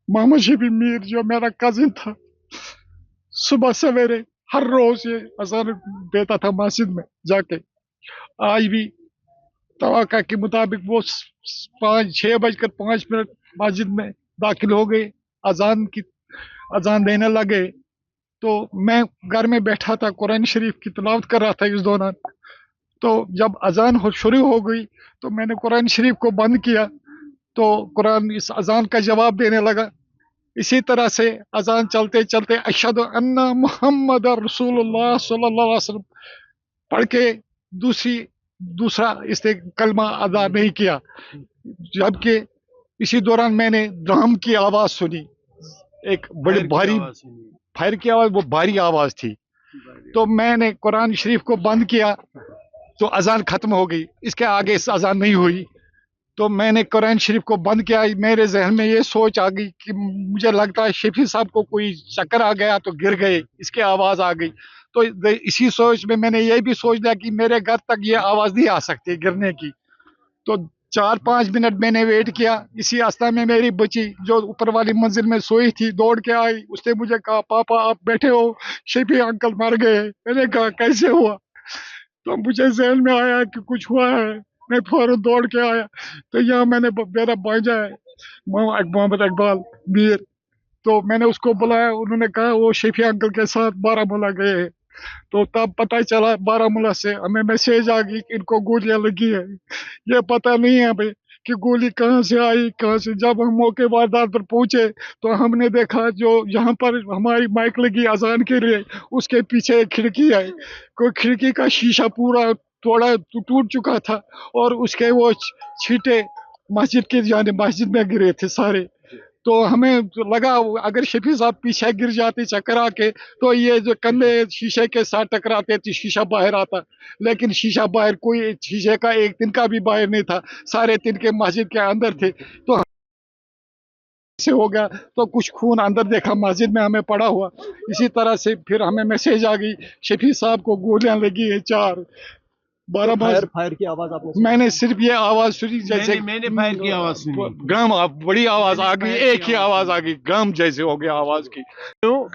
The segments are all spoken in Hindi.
मोहम्मद शफी मीर जो मेरा कजिन था, सुबह सवेरे हर रोज ये अजान देता था मस्जिद में जाके। आज भी तवक्का के मुताबिक वो 6:05 मस्जिद में दाखिल हो गए, अजान देने लगे। तो मैं घर में बैठा था, कुरान शरीफ की तिलावत कर रहा था इस दौरान। तो जब अजान शुरू हो गई तो मैंने कुरान शरीफ को बंद किया, तो कुरान इस अजान का जवाब देने लगा। इसी तरह से अजान चलते चलते अशहदु अन्ना मुहम्मद रसूलुल्लाह सल्लल्लाहु अलैहि वसल्लम पढ़ के दूसरा इसने कलमा अदा नहीं किया। जबकि इसी दौरान मैंने ड्रम की आवाज सुनी, एक बड़ी भारी फायर की आवाज, वो भारी आवाज थी। तो मैंने कुरान शरीफ को बंद किया तो अजान खत्म हो गई, इसके आगे अजान नहीं हुई। तो मैंने कुरान शरीफ को बंद किया। मेरे जहन में ये सोच आ गई कि मुझे लगता है शफी साहब को कोई चक्कर आ गया तो गिर गए, इसकी आवाज आ गई। तो इसी सोच में मैंने ये भी सोच लिया कि मेरे घर तक ये आवाज नहीं आ सकती गिरने की। तो 4-5 मिनट मैंने वेट किया। इसी अवस्था में मेरी बच्ची जो ऊपर वाली मंजिल में सोई थी दौड़ के आई, उसने मुझे कहा, पापा आप बैठे हो, शफी अंकल मर गए। मैंने कहा कैसे हुआ? तो मुझे जहन में आया कि कुछ हुआ है। मैं फौरन दौड़ के आया, तो यहाँ मैंने मेरा भांजा है मोहम्मद इकबाल मीर, तो मैंने उसको बुलाया। उन्होंने कहा वो शफी अंकल के साथ बारामूला गए हैं। तो तब पता चला बारामूला से हमें मैसेज आ गई कि इनको गोलियां लगी है। ये पता नहीं है भाई कि गोली कहाँ से आई, कहाँ से। जब हम मौके वारदात पर पहुंचे तो हमने देखा जो यहाँ पर हमारी माइक लगी अजान के लिए, उसके पीछे एक खिड़की है, कोई खिड़की का शीशा पूरा तोड़ा टूट चुका था, और उसके वो छींटे मस्जिद में गिरे थे सारे। तो हमें लगा अगर शफी साहब पीछे गिर जाते चक्कर आके तो ये जो कंधे शीशे के साथ टकराते तो शीशा बाहर आता, लेकिन शीशा बाहर, कोई शीशे का एक दिन का भी बाहर नहीं था, सारे दिन के मस्जिद के अंदर थे। तो से हो गया तो कुछ खून अंदर देखा मस्जिद में हमें पड़ा हुआ। इसी तरह से फिर हमें मैसेज आ गई शफी साहब को गोलियां लगी है 4 12 फायर की आवाज आपने मैंने सिर्फ ये आवाज सुनी जैसे मैंने फायर की आवाज सुनी, गम, बड़ी आवाज आ गई, एक ही आवाज आ गई, गम जैसे हो गया आवाज की। तो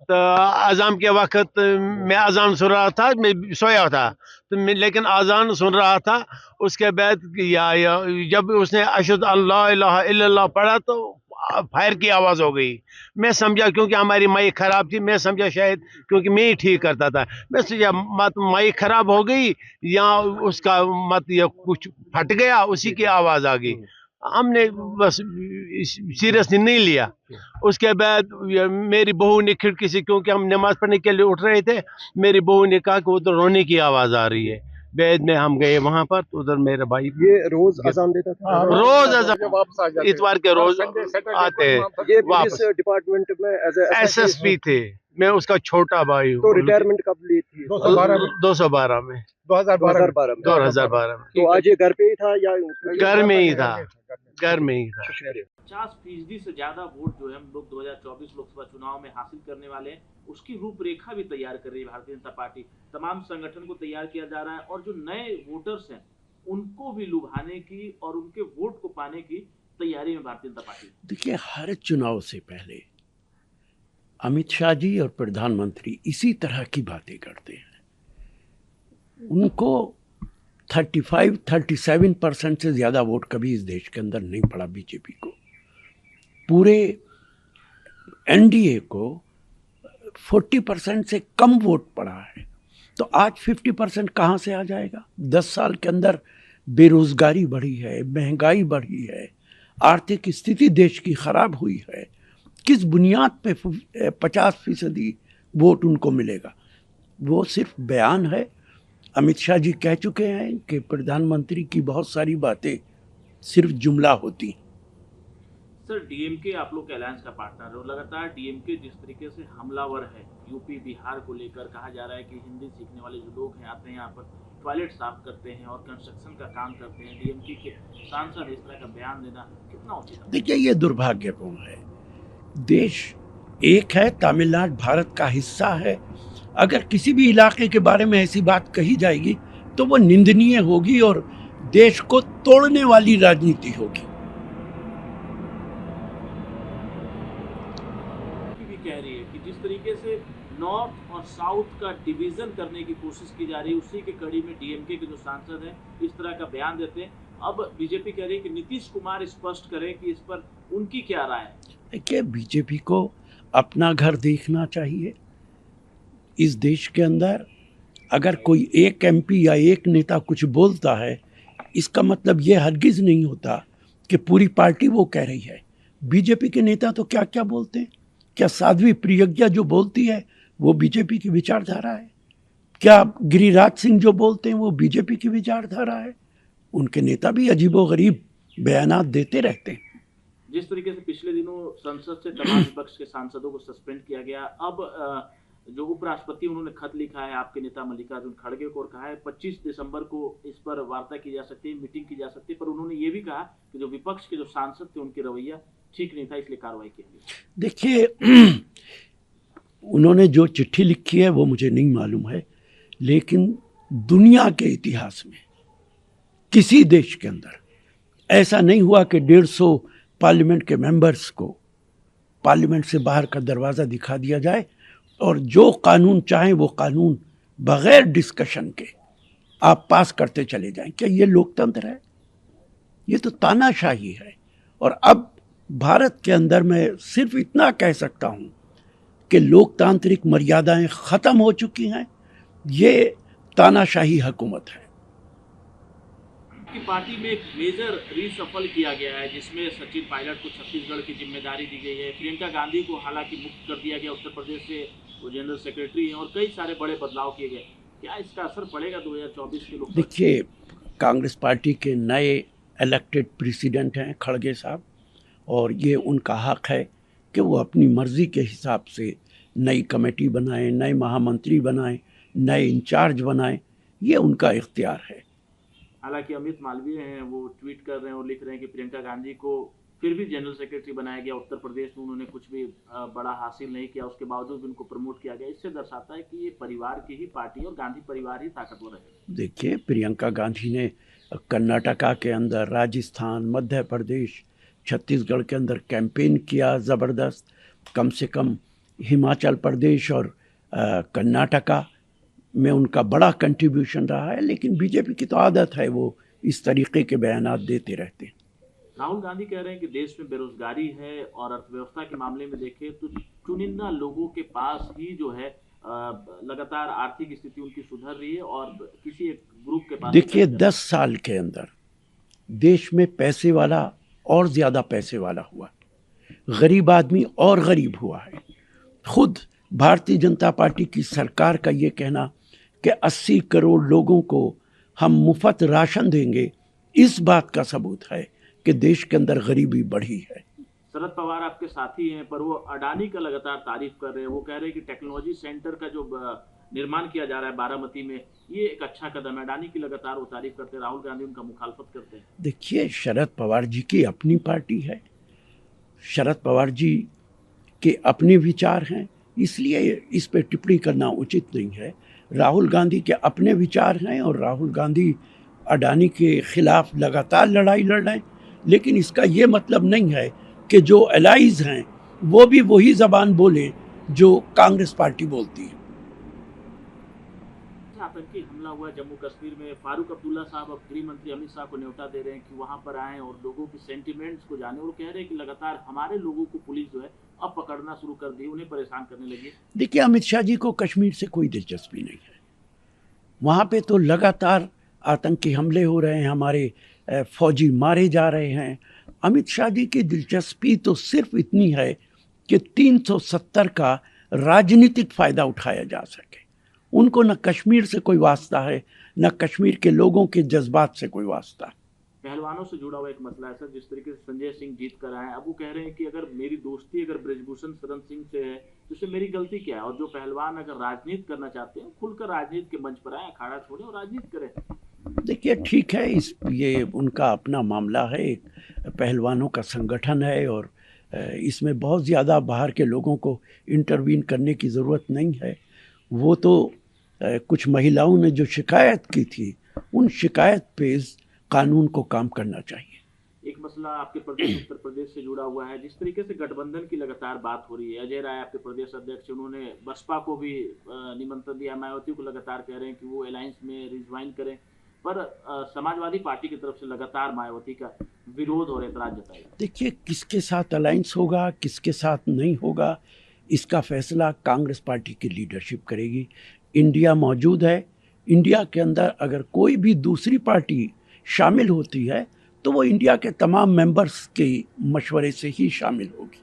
अजान के वक्त मैं अजान सुन रहा था, मैं सोया था तो लेकिन अजान सुन रहा था। उसके बाद जब उसने अशहदु अल्ला इलाहा इल्लल्लाह पढ़ा तो फायर की आवाज़ हो गई। मैं समझा क्योंकि हमारी माइक ख़राब थी, मैं समझा शायद क्योंकि मैं ही ठीक करता था, मैं समझा मत माइक ख़राब हो गई या उसका मत या कुछ फट गया, उसी की आवाज़ आ गई। हमने बस सीरियसली नहीं लिया। उसके बाद मेरी बहू ने खिड़की से, क्योंकि हम नमाज पढ़ने के लिए उठ रहे थे, मेरी बहू ने कहा कि उधर रोने की आवाज़ आ रही है। बाद में हम गए वहां पर, तो उधर मेरा भाई ये रोज अजान देता था, रोज अजान, इतवार के रोज आते हैं। ये पुलिस डिपार्टमेंट में एसएसपी थे, मैं उसका छोटा भाई हूँ। तो रिटायरमेंट कब ली थी? 212 में 2012 में। 2012 में। तो आज ये घर पे ही था या घर में ही था, घर में ही था। 50% से ज्यादा वोट जो है हम लोग 2024 लोकसभा चुनाव में हासिल करने वाले हैं, उसकी रूपरेखा भी तैयार कर रही है भारतीय जनता पार्टी। तमाम संगठन को तैयार किया जा रहा है और जो नए वोटर्स हैं उनको भी लुभाने की और उनके वोट को पाने की तैयारी में भारतीय जनता पार्टी। देखिए, हर चुनाव से पहले अमित शाह जी और प्रधानमंत्री इसी तरह की बातें करते हैं। उनको 35-37% से ज़्यादा वोट कभी इस देश के अंदर नहीं पड़ा बीजेपी को। पूरे एनडीए को 40% से कम वोट पड़ा है। तो आज 50% कहाँ से आ जाएगा? 10 साल के अंदर बेरोजगारी बढ़ी है, महंगाई बढ़ी है, आर्थिक स्थिति देश की खराब हुई है। किस बुनियाद पे 50% वोट उनको मिलेगा? वो सिर्फ बयान है। अमित शाह जी कह चुके हैं कि प्रधानमंत्री की बहुत सारी बातें सिर्फ जुमला होती। सर, डीएमके आप लोग के अलायंस का पार्टनर हो, लगातार डीएमके जिस तरीके से हमलावर है यूपी बिहार को लेकर, कहा जा रहा है कि हिंदी सीखने वाले जो लोग हैं आते हैं यहाँ पर टॉयलेट साफ करते हैं और कंस्ट्रक्शन का काम करते हैं, डीएमके के सांसद इस तरह का बयान देना कितना उचित है? देखिए, ये दुर्भाग्यपूर्ण है। देश एक है, तमिलनाडु भारत का हिस्सा है। अगर किसी भी इलाके के बारे में ऐसी बात कही जाएगी तो वो निंदनीय होगी और देश को तोड़ने वाली राजनीति होगी। कह रही है कि जिस तरीके से नॉर्थ और साउथ का डिवीजन करने की कोशिश की जा रही है, उसी के कड़ी में डीएमके के जो सांसद हैं इस तरह का बयान देते हैं। अब बीजेपी कह रही है कि नीतीश कुमार स्पष्ट करें कि इस पर उनकी क्या राय है। देखिए, बीजेपी को अपना घर देखना चाहिए। इस देश के अंदर अगर कोई एक एमपी या एक नेता कुछ बोलता है, इसका मतलब ये हरगिज नहीं होता कि पूरी पार्टी वो कह रही है। बीजेपी के नेता तो क्या क्या बोलते हैं। क्या साध्वी प्रियज्ञा जो बोलती है वो बीजेपी की विचारधारा है? क्या गिरिराज सिंह जो बोलते हैं वो बीजेपी की विचारधारा है? उनके नेता भी अजीबोगरीब बयानात देते रहते हैं। जिस तरीके से पिछले दिनों संसद से तमाम विपक्ष के सांसदों को सस्पेंड किया गया, अब जो उपराष्ट्रपति उन्होंने खत लिखा है आपके नेता मल्लिकार्जुन खड़गे को और कहा है 25 दिसंबर को इस पर वार्ता की जा सकती है, मीटिंग की जा सकती है, पर उन्होंने ये भी कहा कि जो विपक्ष के जो सांसद थे उनकी रवैया ठीक नहीं था, इसलिए कार्रवाई की गई। देखिए, उन्होंने जो चिट्ठी लिखी है वो मुझे नहीं मालूम है, लेकिन दुनिया के इतिहास में किसी देश के अंदर ऐसा नहीं हुआ कि 150 पार्लियामेंट के मेंबर्स को पार्लियामेंट से बाहर का दरवाज़ा दिखा दिया जाए और जो कानून चाहें वो कानून बगैर डिस्कशन के आप पास करते चले जाएं। क्या ये लोकतंत्र है? ये तो तानाशाही है। और अब भारत के अंदर मैं सिर्फ इतना कह सकता हूं कि लोकतांत्रिक मर्यादाएं ख़त्म हो चुकी हैं। ये तानाशाही हुकूमत है। की पार्टी में एक मेजर रीसफल किया गया है जिसमें सचिन पायलट को छत्तीसगढ़ की जिम्मेदारी दी गई है। प्रियंका गांधी को हालांकि मुक्त कर दिया गया, उत्तर प्रदेश से वो जनरल सेक्रेटरी हैं, और कई सारे बड़े बदलाव किए गए। क्या इसका असर पड़ेगा 2024 के लोकसभा? देखिए, कांग्रेस पार्टी के नए इलेक्टेड प्रेसिडेंट हैं खड़गे साहब, और ये उनका हक है कि वो अपनी मर्जी के हिसाब से नई कमेटी बनाएं, नए महामंत्री बनाएं, नए इंचार्ज बनाएं। ये उनका इख्तियार है। हालांकि अमित मालवीय हैं, वो ट्वीट कर रहे हैं और लिख रहे हैं कि प्रियंका गांधी को फिर भी जनरल सेक्रेटरी बनाया गया, उत्तर प्रदेश में उन्होंने कुछ भी बड़ा हासिल नहीं किया, उसके बावजूद भी उनको प्रमोट किया गया। इससे दर्शाता है कि ये परिवार की ही पार्टी और गांधी परिवार ही ताकतवर है। देखिए, प्रियंका गांधी ने कर्नाटका के अंदर, राजस्थान, मध्य प्रदेश, छत्तीसगढ़ के अंदर कैंपेन किया ज़बरदस्त। कम से कम हिमाचल प्रदेश और कर्नाटका में उनका बड़ा कंट्रीब्यूशन रहा है। लेकिन बीजेपी की तो आदत है, वो इस तरीके के बयानात देते रहते हैं। राहुल गांधी कह रहे हैं कि देश में बेरोजगारी है और अर्थव्यवस्था के मामले में देखें तो चुनिंदा लोगों के पास ही जो है लगातार आर्थिक स्थिति उनकी सुधर रही है और किसी एक ग्रुप के पास। देखिए, 10 साल के अंदर देश में पैसे वाला और ज़्यादा पैसे वाला हुआ, गरीब आदमी और गरीब हुआ है। खुद भारतीय जनता पार्टी की सरकार का ये कहना कि 80 करोड़ लोगों को हम मुफ्त राशन देंगे, इस बात का सबूत है कि देश के अंदर गरीबी बढ़ी है। शरद पवार आपके साथी हैं, पर वो अडानी का लगातार तारीफ कर रहे हैं। वो कह रहे हैं कि टेक्नोलॉजी सेंटर का जो निर्माण किया जा रहा है बारामती में, ये एक अच्छा कदम है। अडानी की लगातार वो तारीफ करते हैं, राहुल गांधी उनका मुखालफत करते हैं। देखिए, शरद पवार जी की अपनी पार्टी है, शरद पवार जी के अपने विचार हैं, इसलिए इस पे टिप्पणी करना उचित नहीं है। राहुल गांधी के अपने विचार हैं और राहुल गांधी अडानी के खिलाफ लगातार लड़ाई लड़ रहे हैं। लेकिन इसका ये मतलब नहीं है कि जो एलाइज हैं वो भी वही ज़बान बोलें जो कांग्रेस पार्टी बोलती है। आतंकी हमला हुआ जम्मू कश्मीर में, फारूक अब्दुल्ला साहब अब गृह मंत्री अमित शाह को न्योता दे रहे हैं कि वहां पर आएं और लोगों की सेंटिमेंट्स को जाने। और कह रहे हैं कि लगातार हमारे लोगों को पुलिस जो है अब पकड़ना शुरू कर दी, उन्हें परेशान करने लगी। देखिए, अमित शाह जी को कश्मीर से कोई दिलचस्पी नहीं है। वहाँ पे तो लगातार आतंकी हमले हो रहे हैं, हमारे फौजी मारे जा रहे हैं। अमित शाह जी की दिलचस्पी तो सिर्फ इतनी है कि 370 का राजनीतिक फ़ायदा उठाया जा सके। उनको न कश्मीर से कोई वास्ता है, न कश्मीर के लोगों के जज्बात से कोई वास्ता है। पहलवानों से जुड़ा हुआ एक मसला है सर, जिस तरीके से संजय सिंह जीत कर आए, अब वो कह रहे हैं कि अगर मेरी दोस्ती अगर ब्रिजभूषण शरण सिंह से है तो इससे मेरी गलती क्या है। और जो पहलवान अगर राजनीति करना चाहते हैं खुलकर राजनीति के मंच पर आए, अखाड़ा छोड़े और राजनीति करें। देखिए, ठीक है, ये उनका अपना मामला है, एक पहलवानों का संगठन है और इसमें बहुत ज़्यादा बाहर के लोगों को इंटरवीन करने की ज़रूरत नहीं है। वो तो कुछ महिलाओं ने जो शिकायत की थी, उन शिकायत पे कानून को काम करना चाहिए। एक मसला आपके प्रदेश उत्तर प्रदेश से जुड़ा हुआ है। जिस तरीके से गठबंधन की लगातार बात हो रही है, अजय राय आपके प्रदेश अध्यक्ष, उन्होंने बसपा को भी निमंत्रण दिया, मायावती को लगातार कह रहे हैं कि वो अलायंस में रिज्वाइन करें, पर समाजवादी पार्टी की तरफ से लगातार मायावती का विरोध और एतराज जताया। देखिए, किसके साथ अलायंस होगा, किसके साथ नहीं होगा, इसका फैसला कांग्रेस पार्टी की लीडरशिप करेगी। इंडिया मौजूद है, इंडिया के अंदर अगर कोई भी दूसरी पार्टी शामिल होती है तो वो इंडिया के तमाम मेंबर्स के मशवरे से ही शामिल होगी।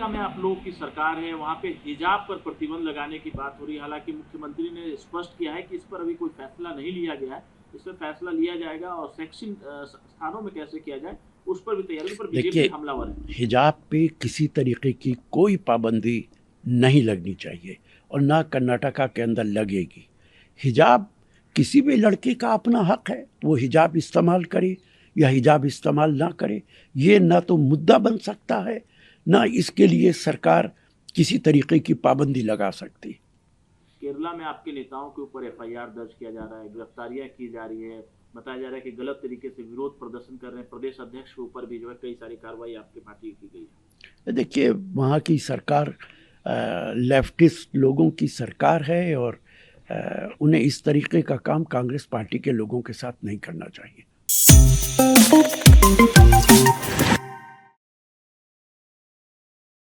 में आप लोगों की सरकार है, वहाँ पे हिजाब पर प्रतिबंध लगाने की बात हो रही है। हालांकि मुख्यमंत्री ने स्पष्ट किया है कि इस पर अभी कोई फैसला नहीं लिया गया है, इस पर फैसला लिया जाएगा और सेक्शन स्थानों में कैसे किया जाए उस पर भी तैयारी, पर बीजेपी हमलावर है। हिजाब पे किसी तरीके की कोई पाबंदी नहीं लगनी चाहिए और ना कर्नाटका के अंदर लगेगी। हिजाब किसी भी लड़के का अपना हक है, वो हिजाब इस्तेमाल करे या हिजाब इस्तेमाल ना करे, ये ना तो मुद्दा बन सकता है, ना इसके लिए सरकार किसी तरीके की पाबंदी लगा सकती। केरला में आपके नेताओं के ऊपर एफआईआर दर्ज किया जा रहा है, गिरफ्तारियां की जा रही है, बताया जा रहा है कि गलत तरीके से विरोध प्रदर्शन कर रहे हैं। प्रदेश अध्यक्ष के ऊपर भी जो है कई सारी कार्रवाई आपकी पार्टी की गई है। देखिए, वहाँ की सरकार लेफ्टिस्ट लोगों की सरकार है और उन्हें इस तरीके का काम कांग्रेस पार्टी के लोगों के साथ नहीं करना चाहिए।